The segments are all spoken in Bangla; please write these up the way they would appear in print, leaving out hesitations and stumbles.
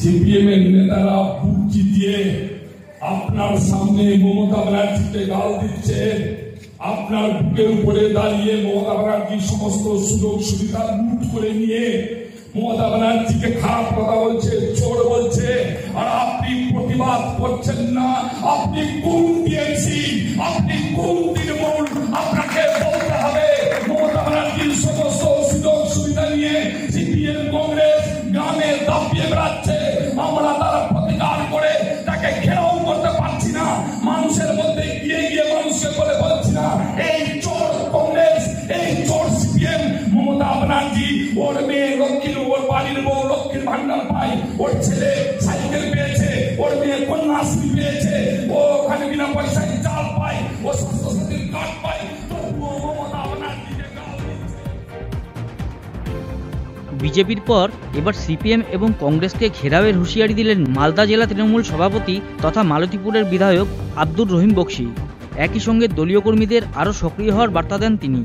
সিপিএম এর নেতারা বুক চিতিয়ে আপনার সামনে মমতা ব্যানার্জিকে গাল দিচ্ছে। আপনার বুকের উপরে দাঁড়িয়ে মমতা ব্যানার্জি সমস্ত সুযোগ সুবিধা লুট করে নিয়ে মমতা ব্যানার্জিকে খারাপ কথা বলছে, চোর বলছে, আর আপনি প্রতিবাদ করছেন না। আপনি কোন টিএমসি, আপনি কোন তৃণমূল? আপনাকে বলতে হবে মমতা ব্যানার্জির সমস্ত সুযোগ সুবিধা নিয়ে সিপিএম কংগ্রেস গ্রামে দাপিয়ে বেড়াচ্ছে। আমরা তার প্রতিকার করে তাকে ঘেরাও করতে পারছি না। মানুষের মধ্যে গিয়ে গিয়ে মানুষকে বলে বলছি না, এই চোর কংগ্রেস, এই চোর সিপিএম। মমতা ব্যানার্জি ওর মেয়ে লক্ষ্মীর, ওর বাড়ির বউ লক্ষ্মীর ভান্ডার পায়, ওর ছেলে সাইকেল পেয়েছে, ওর মেয়ে কন্যাশ্রী পেয়েছে, ও ওখানে বিনা পয়সায় চাল পায়, ও স্বাস্থ্যসাথীর কার্ড পায়, তবুও মমতা ব্যানার্জিকে গাল দিচ্ছে। বিজেপির পর এবার সিপিএম এবং কংগ্রেসকে ঘেরাওয়ের হুঁশিয়ারি দিলেন মালদা জেলা তৃণমূল সভাপতি তথা মালতীপুরের বিধায়ক আব্দুর রহিম বক্সি। একই সঙ্গে দলীয় কর্মীদের আরও সক্রিয় হওয়ার বার্তা দেন তিনি।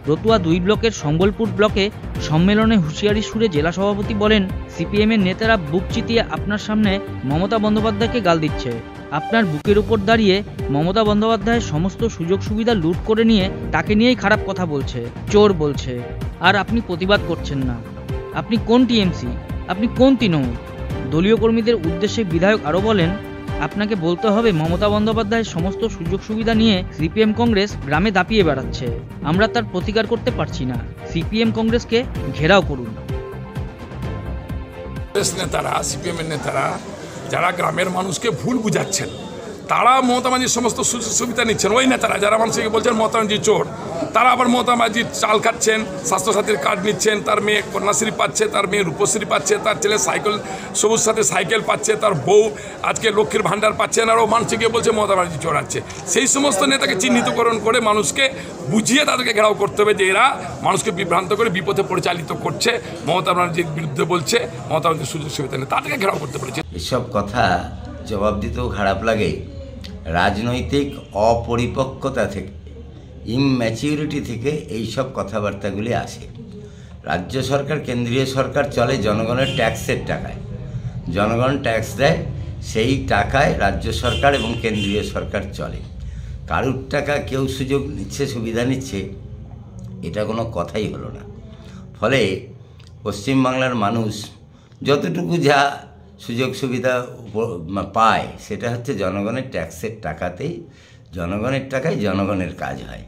রতুয়া 2 ব্লকের সম্বলপুর ব্লকে সম্মেলনে হুঁশিয়ারি সুরে জেলা সভাপতি বলেন, সিপিএমের নেতারা বুক চিতিয়ে আপনার সামনে মমতা বন্দ্যোপাধ্যায়কে গাল দিচ্ছে। আপনার বুকের উপর দাঁড়িয়ে মমতা বন্দ্যোপাধ্যায়ের সমস্ত সুযোগ সুবিধা লুট করে নিয়ে তাকে নিয়েই খারাপ কথা বলছে, চোর বলছে, আর আপনি প্রতিবাদ করছেন না। আপনি কোন টিএমসি, আপনি কোন তৃণমূল? দলীয় কর্মীদের উদ্দেশ্যে বিধায়ক আরও বলেন, আপনাকে বলতে হবে মমতা বন্দ্যোপাধ্যায়ের সমস্ত সুযোগ সুবিধা নিয়ে সিপিএম কংগ্রেস গ্রামে দাপিয়ে বেড়াচ্ছে। আমরা তার প্রতিকার করতে পারছি না। সিপিএম কংগ্রেসকে ঘেরাও করুন। নেতারা, সিপিএম এর নেতারা যারা গ্রামের মানুষকে ভুল বুঝাচ্ছেন, তারা মমতা ব্যানার্জির সমস্ত সুযোগ সুবিধা নিচ্ছেন। ওই নেতারা যারা মানুষকে বলছেন মমতা ব্যানার্জি চোর, তারা আবার মমতা ব্যানার্জির চাল খাচ্ছেন, স্বাস্থ্যসাথীর কার্ড নিচ্ছেন, তার মেয়ে কন্যাশ্রী পাচ্ছে, তার মেয়ে রূপশ্রী পাচ্ছে, তার ছেলে সাইকেল, সবুজ সাথে সাইকেল পাচ্ছে, তার বউ আজকে লক্ষ্মীর ভান্ডার পাচ্ছেন, আর ও মানুষকে বলছে মমতা ব্যানার্জি চোর আছে। সেই সমস্ত নেতাকে চিহ্নিতকরণ করে মানুষকে বুঝিয়ে তাদেরকে ঘেরাও করতে হবে যে এরা মানুষকে বিভ্রান্ত করে বিপথে পরিচালিত করছে, মমতা ব্যানার্জির বিরুদ্ধে বলছে, মমতা ব্যানার্জির সুযোগ সুবিধা নেই, তাদেরকে ঘেরাও করতে পেরেছে। এসব কথা জবাব দিতেও খারাপ লাগে। রাজনৈতিক অপরিপক্কতা থেকে, ইমম্যাচিউরিটি থেকে এইসব কথাবার্তাগুলি আসে। রাজ্য সরকার, কেন্দ্রীয় সরকার চলে জনগণের ট্যাক্সের টাকায়। জনগণ ট্যাক্স দেয়, সেই টাকায় রাজ্য সরকার এবং কেন্দ্রীয় সরকার চলে। কারুর টাকা কেউ সুযোগ নিচ্ছে, সুবিধা নিচ্ছে, এটা কোনো কথাই হলো না। ফলে পশ্চিমবাংলার মানুষ যতটুকু যা সুযোগ সুবিধা পায় সেটা হচ্ছে জনগণের ট্যাক্সের টাকাতেই, জনগণের টাকায় জনগণের কাজ হয়।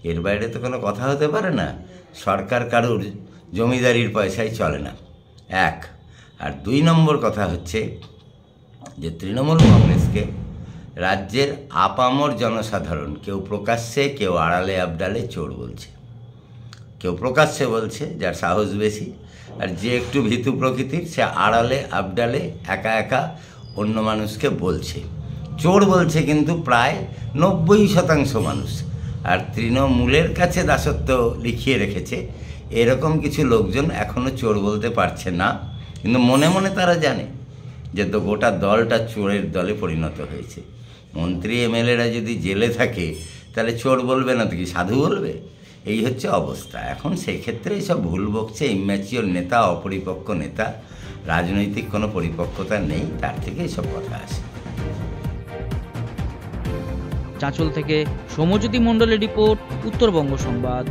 এর বাইরে তো কোনো কথা হতে পারে না। সরকার কারুর জমিদারির পয়সায় চলে না, 1। আর 2 নম্বর কথা হচ্ছে যে তৃণমূল কংগ্রেসকে রাজ্যের আপামর জনসাধারণ কেউ প্রকাশ্যে, কেউ আড়ালে আবডালে চোর বলছে। কেউ প্রকাশ্যে বলছে যার সাহস বেশি, আর যে একটু ভীতু প্রকৃতির সে আড়ালে আবডালে একা একা অন্য মানুষকে বলছে। চোর বলছে কিন্তু প্রায় 90% মানুষ। আর তৃণমূলের কাছে দাসত্ব লিখিয়ে রেখেছে এরকম কিছু লোকজন এখনও চোর বলতে পারছে না, কিন্তু মনে মনে তারা জানে যে তো গোটা দলটা চোরের দলে পরিণত হয়েছে। মন্ত্রী এমএলএরা যদি জেলে থাকে তাহলে চোর বলবে না তো কি সাধু বলবে? এই হচ্ছে অবস্থা এখন। সেই ক্ষেত্রে সব ভুল বকছে ইম্যাচিওর নেতা, অপরিপক্ক নেতা, রাজনৈতিক কোনো পরিপক্কতা নেই, তার থেকে এসব কথা আসে। চাঁচল থেকে সৌম্যজ্যোতি মণ্ডলের রিপোর্ট, উত্তরবঙ্গ সংবাদ।